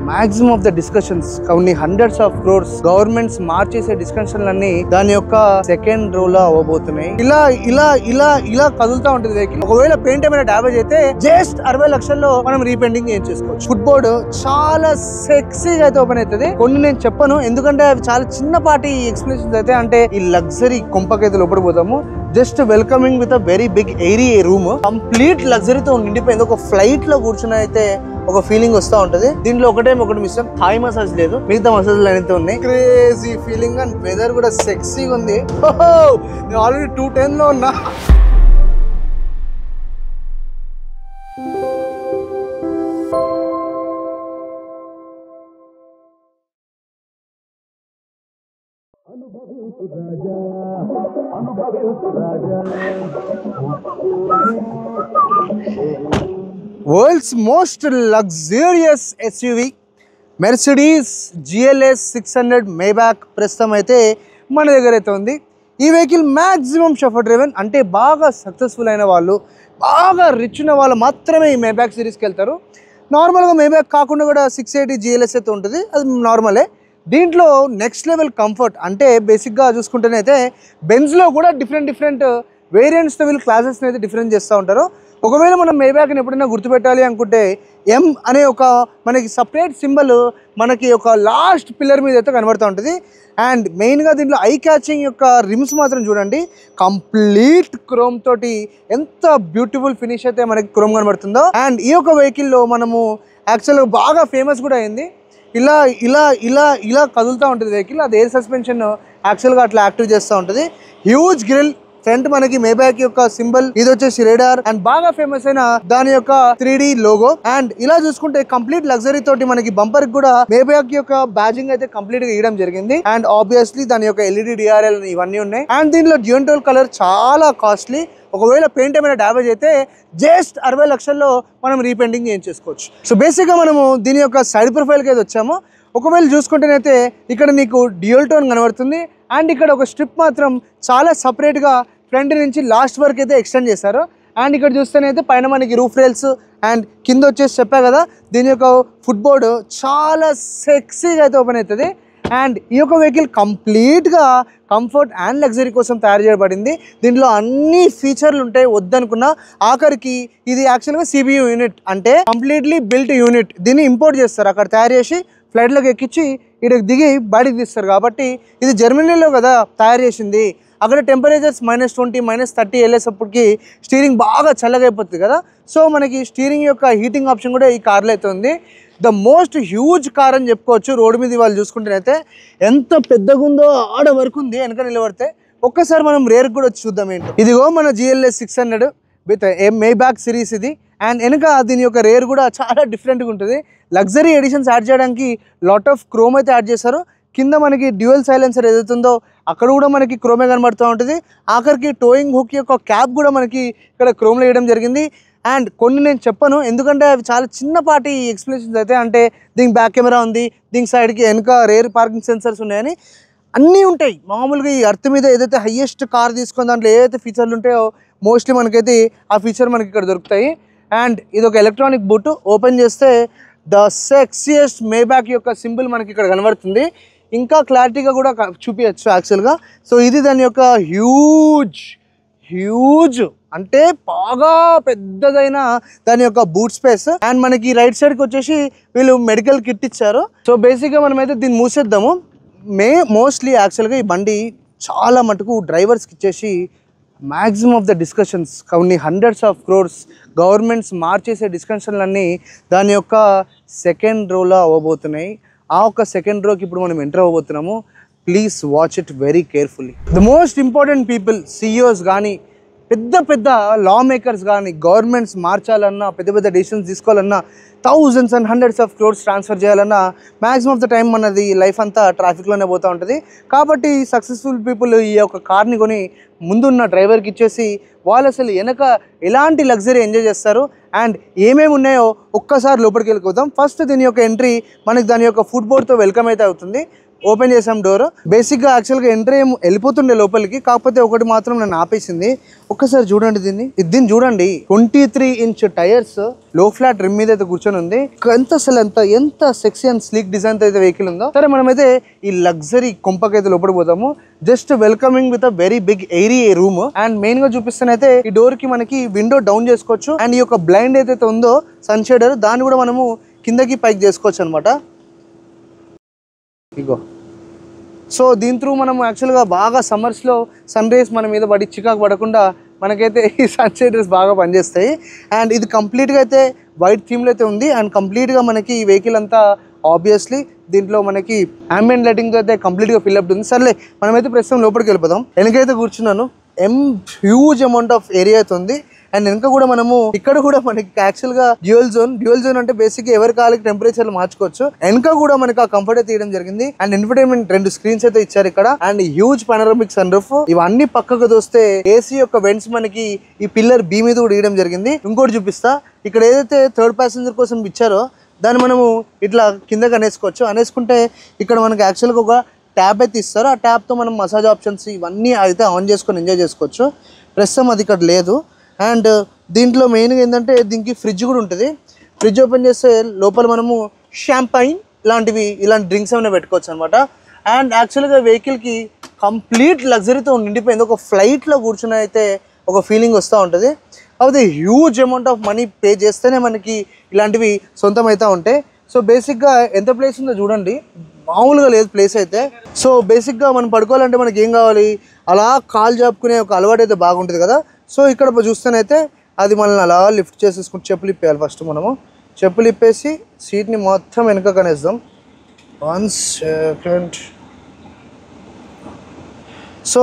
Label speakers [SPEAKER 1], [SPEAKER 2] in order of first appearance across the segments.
[SPEAKER 1] Maximum of the discussions కొన్ని hundreds of crores governments మార్చేసే డిస్కషన్లన్నీ దాని యొక్క సెకండ్ రోలో అవ్వబోతున్నాయి. ఇలా ఇలా ఇలా ఇలా కదులుతా ఉంటుంది వెహికల్. ఒకవేళ పెయింట్ ఏమైనా డ్యామేజ్ అయితే జస్ట్ 60 లక్షల్లో మనం రీపెయింటింగ్ చేసుకోవచ్చు. ఫుట్ బోర్డ్ చాలా సెక్సీగా అయితే ఓపెన్ అవుతుంది. కొన్ని నేను చెప్పను ఎందుకంటే అవి చాలా చిన్నపాటి ఎక్స్ప్లెనేషన్స్ అయితే. అంటే ఈ లగ్జరీ కొంపకైతే లోపల పోతాము. Just welcoming with a very big airy room. Complete లగ్జరీతో నిండిపోయింది. ఒక ఫ్లైట్ లో కూర్చుని అయితే ఒక ఫీలింగ్ వస్తూ ఉంటది. దీంట్లో ఒకటి మిస్ థాయ్ మసాజ్ లేదు, మిగతా మసాజ్లు అయితే ఉన్నాయి. క్రేజీ ఫీలింగ్ అండ్ వెదర్ కూడా సెక్సీగా ఉంది. నేను ఆల్రెడీ 210 లో ఉన్నా. World's most luxurious SUV Mercedes GLS 600 Maybach ప్రస్తుతం అయితే మన దగ్గర అయితే ఉంది. ఈ వెహికల్ మ్యాక్సిమం షఫర్ డ్రైవెన్, అంటే బాగా సక్సెస్ఫుల్ అయిన వాళ్ళు, బాగా రిచ్ ఉన్న వాళ్ళు మాత్రమే ఈ మేబ్యాక్ సిరీస్కి వెళ్తారు. నార్మల్గా మేబ్యాక్ కాకుండా కూడా 680 GLS అయితే ఉంటుంది, అది నార్మలే. దీంట్లో నెక్స్ట్ లెవెల్ కంఫర్ట్, అంటే బేసిక్గా చూసుకుంటేనైతే బెంజ్లో కూడా డిఫరెంట్ వేరియంట్స్తో వీళ్ళు క్లాసెస్ని అయితే డిఫరెంట్ చేస్తూ ఉంటారు. ఒకవేళ మనం మేబ్యాక్ని ఎప్పుడైనా గుర్తుపెట్టాలి అనుకుంటే ఎం అనే ఒక మనకి సపరేట్ సింబల్ మనకి ఒక లాస్ట్ పిల్లర్ మీద అయితే కనబడుతూ ఉంటుంది. అండ్ మెయిన్గా దీంట్లో ఐ క్యాచింగ్ యొక్క రిమ్స్ మాత్రం చూడండి, కంప్లీట్ క్రోమ్ తోటి ఎంత బ్యూటిఫుల్ ఫినిష్ అయితే మనకి క్రోమ్ కనబడుతుందో. అండ్ ఈ యొక్క వెహికల్లో మనము యాక్చువల్గా బాగా ఫేమస్ కూడా అయింది. ఇలా ఇలా ఇలా ఇలా కదులుతూ ఉంటుంది వెహికల్. అది ఎయిర్ సస్పెన్షన్ యాక్చువల్గా అట్లా యాక్టివ్ చేస్తూ ఉంటుంది. హ్యూజ్ గ్రిల్ ఫ్రంట్ మనకి మేబ్యాక్ యొక్క సింబల్, ఇది వచ్చేసి రేడార్ అండ్ బాగా ఫేమస్ అయిన దాని యొక్క 3D లోగో. అండ్ ఇలా చూసుకుంటే కంప్లీట్ లగ్జరీ తోటి మనకి బంపర్ కూడా మేబ్యాక్ యొక్క బ్యాజింగ్ అయితే కంప్లీట్ గా ఇవ్వడం జరిగింది. అండ్ ఆబ్వియస్లీ దాని యొక్క LED DRL ఇవన్నీ ఉన్నాయి. అండ్ దీనిలో డ్యూయల్ కలర్ చాలా కాస్ట్లీ. ఒకవేళ పెయింట్ ఏమైనా డ్యామేజ్ అయితే జస్ట్ 60 లక్షల్లో మనం రీపెయింటింగ్ చేసుకోవచ్చు. సో బేసిక్గా మనము దీని యొక్క సైడ్ ప్రొఫైల్కి అయితే వచ్చాము. ఒకవేళ చూసుకుంటేనైతే ఇక్కడ నీకు డ్యూయల్ టోన్ కనబడుతుంది. అండ్ ఇక్కడ ఒక స్ట్రిప్ మాత్రం చాలా సపరేట్గా ఫ్రంట్ నుంచి లాస్ట్ వరకు అయితే ఎక్స్టెండ్ చేశారు. అండ్ ఇక్కడ చూస్తేనైతే పైన మనకి రూఫ్ రైల్స్ అండ్ కింద వచ్చేసి చెప్పా కదా, దీని యొక్క ఫుట్ బోర్డు చాలా సెక్సీగా అయితే ఓపెన్ అవుతుంది. అండ్ ఈ యొక్క వెహికల్ కంప్లీట్గా కంఫర్ట్ అండ్ లగ్జరీ కోసం తయారు చేయబడింది. దీంట్లో అన్ని ఫీచర్లు ఉంటాయి వద్దనుకున్నా. ఆఖరికి ఇది యాక్చువల్గా CBU యూనిట్, అంటే కంప్లీట్లీ బిల్ట్ యూనిట్. దీన్ని ఇంపోర్ట్ చేస్తారు, అక్కడ తయారు చేసి ఫ్లైట్లోకి ఎక్కించి ఇక్కడికి దిగి బయటికి తీస్తారు. కాబట్టి ఇది జర్మనీలో కదా తయారు చేసింది. అక్కడ టెంపరేచర్స్ -20 -30 వెళ్ళేసప్పటికి స్టీరింగ్ బాగా చల్లగా అయిపోతుంది కదా. సో మనకి స్టీరింగ్ యొక్క హీటింగ్ ఆప్షన్ కూడా ఈ కార్లో అయితే ఉంది. ద మోస్ట్ హ్యూజ్ కార్ అని చెప్పుకోవచ్చు. రోడ్డు మీద వాళ్ళు చూసుకుంటేనైతే ఎంత పెద్దగా ఉందో ఆడ వరకు ఉంది వెనక నిలబడితే. ఒక్కసారి మనం రేర్ కూడా వచ్చి చూద్దాం ఏంటో. ఇదిగో మన GLS 600 విత్ మేబ్యాక్ సిరీస్ ఇది. అండ్ వెనక దీని యొక్క రేర్ కూడా చాలా డిఫరెంట్గా ఉంటుంది. లగ్జరీ ఎడిషన్స్ యాడ్ చేయడానికి లాట్ ఆఫ్ క్రోమ్ అయితే యాడ్ చేశారు. కింద మనకి డ్యూయల్ సైలెన్సర్ ఏదైతుందో అక్కడ కూడా మనకి క్రోమే కనబడుతూ ఉంటుంది. ఆఖరికి టోయింగ్ హుక్ యొక్క క్యాప్ కూడా మనకి ఇక్కడ క్రోమ్లో వేయడం జరిగింది. అండ్ కొన్ని నేను చెప్పను ఎందుకంటే అవి చాలా చిన్నపాటి ఎక్స్ప్లెనేషన్స్ అయితే. అంటే దీనికి బ్యాక్ కెమెరా ఉంది, దీనికి సైడ్కి వెనక రేర్ పార్కింగ్ సెన్సర్స్ ఉన్నాయని అన్నీ ఉంటాయి. మామూలుగా ఈ అర్త్ మీద ఏదైతే హయ్యెస్ట్ కార్ తీసుకుని దాంట్లో ఏదైతే ఫీచర్లు ఉంటాయో మోస్ట్లీ మనకైతే ఆ ఫీచర్ మనకి ఇక్కడ దొరుకుతాయి. అండ్ ఇది ఒక ఎలక్ట్రానిక్ బూట్. ఓపెన్ చేస్తే ద సెక్సియస్ట్ మేబ్యాక్ యొక్క సింబల్ మనకి ఇక్కడ కనబడుతుంది. ఇంకా క్లారిటీగా కూడా చూపించచ్చు యాక్చువల్గా. సో ఇది దాని యొక్క హ్యూజ్ అంటే బాగా పెద్దదైన దాని యొక్క బూట్ స్పేస్. అండ్ మనకి రైట్ సైడ్కి వచ్చేసి వీళ్ళు మెడికల్ కిట్ ఇచ్చారు. సో బేసిక్గా మనమైతే దీన్ని మూసేద్దాము. మోస్ట్లీ యాక్చువల్గా ఈ బండి చాలా మటుకు డ్రైవర్స్కి ఇచ్చేసి మ్యాక్సిమం ఆఫ్ ద డిస్కషన్స్ కొన్ని హండ్రెడ్స్ ఆఫ్ క్రోర్స్ గవర్నమెంట్స్ మార్చేసే డిస్కషన్లన్నీ దాని యొక్క సెకండ్ రోలో అవ్వబోతున్నాయి. ఆ ఒక సెకండ్ రోకి ఇప్పుడు మనం ఎంటర్ అవ్వబోతున్నాము. Please watch it very carefully. The most important people, CEOs కానీ, పెద్ద లా మేకర్స్ కానీ, గవర్నమెంట్స్ మార్చాలన్నా, పెద్ద డెసిషన్స్ తీసుకోవాలన్నా, thousands and hundreds of crores transfer చేయాలన్నా మ్యాక్సిమం ఆఫ్ ద టైం మనది లైఫ్ అంతా ట్రాఫిక్లోనే పోతూ ఉంటుంది. కాబట్టి సక్సెస్ఫుల్ పీపుల్ ఈ యొక్క కార్ని కొని ముందున్న డ్రైవర్కి ఇచ్చేసి వాళ్ళు అసలు వెనక ఎలాంటి లగ్జరీ ఎంజాయ్ చేస్తారు అండ్ ఏమేమి ఉన్నాయో ఒక్కసారి లోపలికి వెళ్ళిపోతాం. ఫస్ట్ దీని యొక్క ఎంట్రీ మనకి దాని యొక్క ఫుట్ బోర్డ్తో వెల్కమ్ అయితే అవుతుంది. ఓపెన్ చేసాం డోర్. బేసిక్గా యాక్చువల్గా ఎంట్రీ వెళ్ళిపోతుండే లోపలికి, కాకపోతే ఒకటి మాత్రం నన్ను ఆపేసింది. ఒక్కసారి చూడండి దీన్ని చూడండి. 23 inch tyres, low flat rim మీద అయితే కూర్చొని ఉంది. ఎంత సెక్సీ అండ్ స్లీక్ డిజైన్ అయితే వెహికల్ ఉందో. సరే మనమైతే ఈ లగ్జరీ కొంపకైతే లోపలికి పోతాము. Just welcoming with a very big airy room. And main గా చూపిస్తానైతే ఈ డోర్ కి మనకి విండో డౌన్ చేసుకోవచ్చు. అండ్ ఈ యొక్క బ్లైండ్ ఏదైతే ఉందో సన్ షేడర్, దాన్ని కూడా మనము కిందకి పైకి చేసుకోవచ్చు అనమాట. ఇగో సో దీని త్రూ మనం యాక్చువల్గా బాగా సమ్మర్స్లో సన్ రేస్ మన మీద పడి చికాకు పడకుండా మనకైతే ఈ సన్ షేడర్స్ బాగా పనిచేస్తాయి. అండ్ ఇది కంప్లీట్గా అయితే వైట్ థీమ్లో అయితే ఉంది. అండ్ కంప్లీట్గా మనకి ఈ వెహికల్ అంతా ఆబ్వియస్లీ దీంట్లో మనకి అంబియంట్ లైటింగ్తో అయితే కంప్లీట్గా ఫిల్అప్ ఉంది. సర్లే మనమైతే ప్రస్తుతం లోపలికి వెళ్ళిపోదాం. వెనకైతే కూర్చున్నాను. హ్యూజ్ అమౌంట్ ఆఫ్ ఏరియా అయితే ఉంది. అండ్ వెనక కూడా మనము ఇక్కడ కూడా మనకి యాక్చువల్గా డ్యూయల్ జోన్ అంటే బేసిక్ ఎవరి కాలికి టెంపరేచర్లు మార్చుకోవచ్చు. వెనక కూడా మనకి ఆ కంఫర్ట్ అయితే తీయడం జరిగింది. అండ్ ఇన్ఫర్టైన్మెంట్ 2 స్క్రీన్స్ అయితే ఇచ్చారు ఇక్కడ. And huge panoramic sun roof. ఇవన్నీ పక్కకు దోస్తే ఏసీ యొక్క వెంట్స్ మనకి ఈ పిల్లర్ బీ మీద కూడా ఇవ్వడం జరిగింది. ఇంకోటి చూపిస్తా. ఇక్కడ ఏదైతే థర్డ్ ప్యాసింజర్ కోసం ఇచ్చారో దాన్ని మనము ఇట్లా కిందకి అనేసుకుంటే ఇక్కడ మనకి యాక్చువల్గా ఒక ట్యాబ్ అయితే ఇస్తారు. ఆ ట్యాబ్తో మనం మసాజ్ ఆప్షన్స్ ఇవన్నీ అయితే ఆన్ చేసుకొని ఎంజాయ్ చేసుకోవచ్చు. ప్రస్తుతం అది ఇక్కడ లేదు. అండ్ దీంట్లో మెయిన్గా ఏంటంటే దీనికి ఫ్రిడ్జ్ కూడా ఉంటుంది. ఫ్రిడ్జ్ ఓపెన్ చేస్తే లోపల మనము షాంపైన్ ఇలాంటి డ్రింక్స్ ఏమైనా పెట్టుకోవచ్చు అనమాట. అండ్ యాక్చువల్గా వెహికల్కి కంప్లీట్ లగ్జరీతో నిండిపోయింది. ఒక ఫ్లైట్లో కూర్చుని అయితే ఒక ఫీలింగ్ వస్తూ ఉంటుంది. కాకపోతే huge amount of money pay చేస్తేనే మనకి ఇలాంటివి సొంతం అవుతూ ఉంటాయి. సో బేసిక్గా ఎంత ప్లేస్ ఉందో చూడండి, మామూలుగా లేదు ప్లేస్ అయితే. సో బేసిక్గా మనం పడుకోవాలంటే మనకి ఏం కావాలి, అలా కాలు జాపుకునే ఒక అలవాటు అయితే బాగుంటుంది కదా. సో ఇక్కడ చూస్తేనైతే అది మనల్ని అలా లిఫ్ట్ చేసేసుకుంటే చెప్పులు ఇప్పేయాలి. ఫస్ట్ మనము చెప్పులు ఇప్పేసి సీట్ని మొత్తం వెనక కనేద్దాం. 1 సెకండ్. సో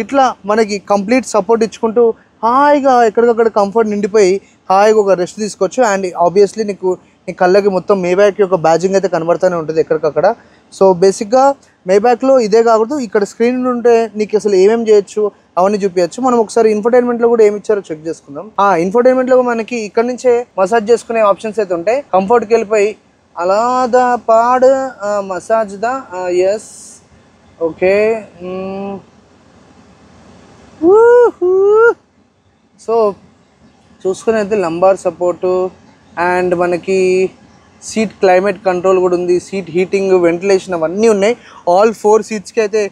[SPEAKER 1] ఇట్లా మనకి కంప్లీట్ సపోర్ట్ ఇచ్చుకుంటూ హాయిగా ఎక్కడికక్కడ కంఫర్ట్ నిండిపోయి హాయిగా ఒక రెస్ట్ తీసుకోవచ్చు. అండ్ ఆబ్వియస్లీ నీ కళ్ళకి మొత్తం మేబ్యాక్ యొక్క బ్యాజింగ్ అయితే కనబడుతూనే ఉంటుంది ఎక్కడికక్కడ. సో బేసిక్గా మేబ్యాక్లో ఇదే కాకూడదు, ఇక్కడ స్క్రీన్ ఉంటే నీకు అసలు ఏమేమి చేయొచ్చు అవన్నీ చూపించచ్చు. మనం ఒకసారి ఇన్ఫర్టైన్మెంట్లో కూడా ఏమి ఇచ్చారో చెక్ చేసుకుందాం. ఇన్ఫర్టైన్మెంట్లో మనకి ఇక్కడ నుంచే మసాజ్ చేసుకునే ఆప్షన్స్ అయితే ఉంటాయి. కంఫర్ట్కి వెళ్ళిపోయి అలాదా పాడ్ మసాజ్ దా ఎస్ ఓకే. సో చూసుకుని అయితే లంబార్ సపోర్టు అండ్ మనకి సీట్ క్లైమేట్ కంట్రోల్ కూడా ఉంది. సీట్ హీటింగ్, వెంటిలేషన్ అవన్నీ ఉన్నాయి. ఆల్ 4 సీట్స్కి అయితే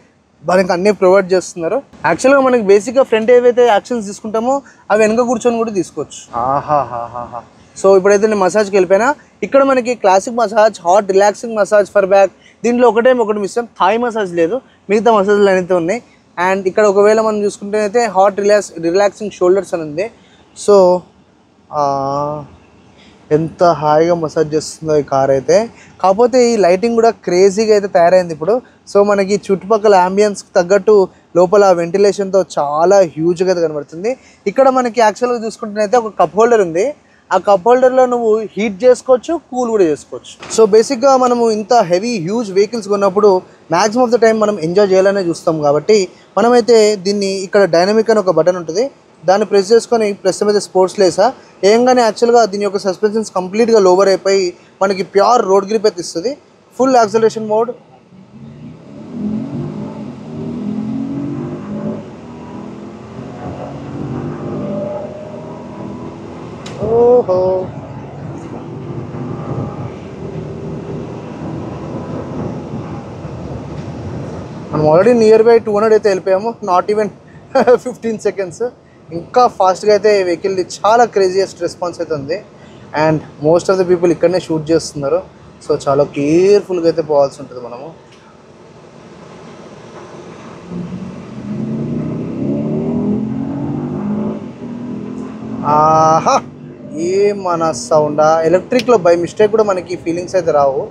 [SPEAKER 1] మనకి అన్నీ ప్రొవైడ్ చేస్తున్నారు. యాక్చువల్గా మనకి బేసిక్గా ఫ్రంట్ ఏవైతే యాక్షన్స్ తీసుకుంటామో అవి వెనక కూర్చొని కూడా తీసుకోవచ్చు. ఆహాహాహా. సో ఇప్పుడైతే నేను మసాజ్కి వెళ్ళిపోయినా. ఇక్కడ మనకి classic massage, hot relaxing massage for back. దీంట్లో ఒకటి మిస్ అయ్యాం, థాయ్ మసాజ్ లేదు, మిగతా మసాజ్లు అయితే ఉన్నాయి. అండ్ ఇక్కడ ఒకవేళ మనం చూసుకుంటే అయితే హాట్ రిలాక్సింగ్ షోల్డర్స్ అని ఉంది. సో ఎంత హాయిగా మసాజ్ చేస్తుందో ఈ కార్ అయితే. కాకపోతే ఈ లైటింగ్ కూడా క్రేజీగా అయితే తయారైంది ఇప్పుడు. సో మనకి చుట్టుపక్కల అంబియన్స్కి తగ్గట్టు లోపల వెంటిలేషన్తో చాలా హ్యూజ్గా అయితే కనబడుతుంది. ఇక్కడ మనకి యాక్చువల్గా చూసుకుంటే ఒక కప్ హోల్డర్ ఉంది. ఆ కప్ హోల్డర్లో నువ్వు హీట్ చేసుకోవచ్చు, కూల్ కూడా చేసుకోవచ్చు. సో బేసిక్గా మనము ఇంత హెవీ హ్యూజ్ వెహికల్స్ కొన్నప్పుడు మ్యాక్సిమం ఆఫ్ ద టైం మనం ఎంజాయ్ చేయాలనే చూస్తాం. కాబట్టి మనమైతే దీన్ని ఇక్కడ డైనమిక్ అని ఒక బటన్ ఉంటుంది, దాన్ని ప్రెస్ చేసుకొని ప్రస్తుతం అయితే స్పోర్ట్స్ లేసా ఏంగానే యాక్చువల్గా దీని యొక్క సస్పెన్షన్స్ కంప్లీట్గా లోవర్ అయిపోయి మనకి ప్యూర్ రోడ్ గ్రిప్ అయితే ఇస్తుంది. Full acceleration mode. ఓహో మనం ఆల్రెడీ నియర్ బై 200 అయితే వెళ్ళిపోయాము. Not even 15 seconds. ఇంకా ఫాస్ట్గా అయితే వెహికల్ది చాలా క్రేజియస్ట్ రెస్పాన్స్ అయితే ఉంది. And most of the people ఇక్కడనే షూట్ చేస్తున్నారు. సో చాలా కేర్ఫుల్గా అయితే పోవాల్సి ఉంటుంది మనము. ఆహా ఏమన సౌండా. ఎలక్ట్రిక్లో బై మిస్టేక్ కూడా మనకి ఫీలింగ్స్ అయితే రావు.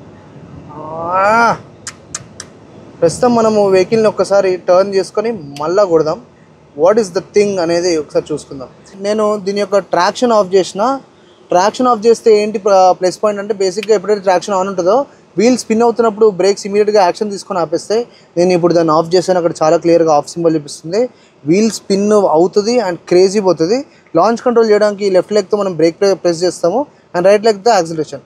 [SPEAKER 1] ప్రస్తుతం మనము వెహికల్ని ఒక్కసారి టర్న్ చేసుకొని మళ్ళీ కొడదాం. వాట్ ఈస్ ద థింగ్ అనేది ఒకసారి చూసుకుందాం. నేను దీని యొక్క ట్రాక్షన్ ఆఫ్ చేసిన. ట్రాక్షన్ ఆఫ్ చేస్తే ఏంటి ప్లస్ పాయింట్ అంటే బేసిక్గా ఎప్పుడైతే ట్రాక్షన్ ఆన్ ఉంటుందో వీల్ స్పిన్ అవుతున్నప్పుడు బ్రేక్స్ ఇమీడియట్గా యాక్షన్ తీసుకొని ఆపేస్తాయి. నేను ఇప్పుడు దాన్ని ఆఫ్ చేశాను, అక్కడ చాలా క్లియర్గా ఆఫ్ సింబల్ చూపిస్తుంది. వీల్ స్పిన్ అవుతుంది అండ్ క్రేజీ పోతుంది. లాంచ్ కంట్రోల్ చేయడానికి లెఫ్ట్ లెగ్తో మనం బ్రేక్ ప్రెస్ చేస్తాము అండ్ రైట్ లెగ్తో యాక్సిలరేషన్.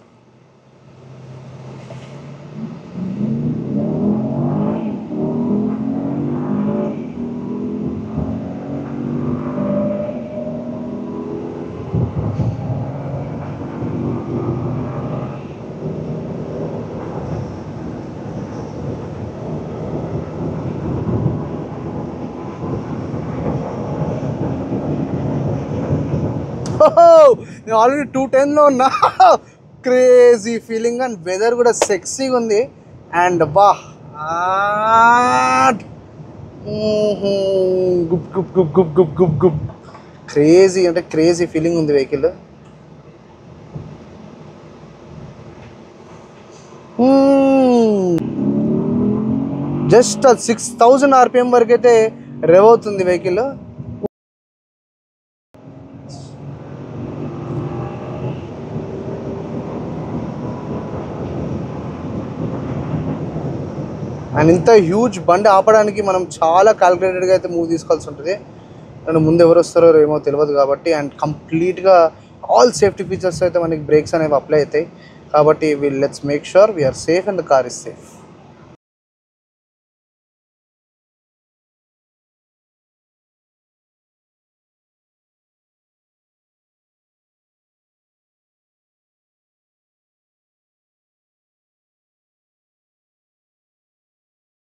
[SPEAKER 1] నేను ఆల్రెడీ 210లో ఉన్నా. క్రేజీ ఫీలింగ్ అండ్ వెదర్ కూడా సెక్సీగా ఉంది. అండ్ బా గుప్ గుప్ గుప్ గుప్ గుప్ గుప్ గుప్ క్రేజీ అంటే క్రేజీ ఫీలింగ్ ఉంది వెహికల్. జస్ట్ 6000 RPM వరకు అయితే రెవ్ అవుతుంది వెహికల్. అండ్ ఇంత హ్యూజ్ బండి ఆపడానికి మనం చాలా క్యాలిక్యులేటెడ్గా అయితే మూవ్ తీసుకోవాల్సి ఉంటుంది. అండ్ ముందు ఎవరు వస్తారో ఏమో తెలియదు కాబట్టి. అండ్ కంప్లీట్గా ఆల్ సేఫ్టీ ఫీచర్స్ అయితే మనకి బ్రేక్స్ అనేవి అప్లై అవుతాయి కాబట్టి let's make sure we are safe and the car is safe.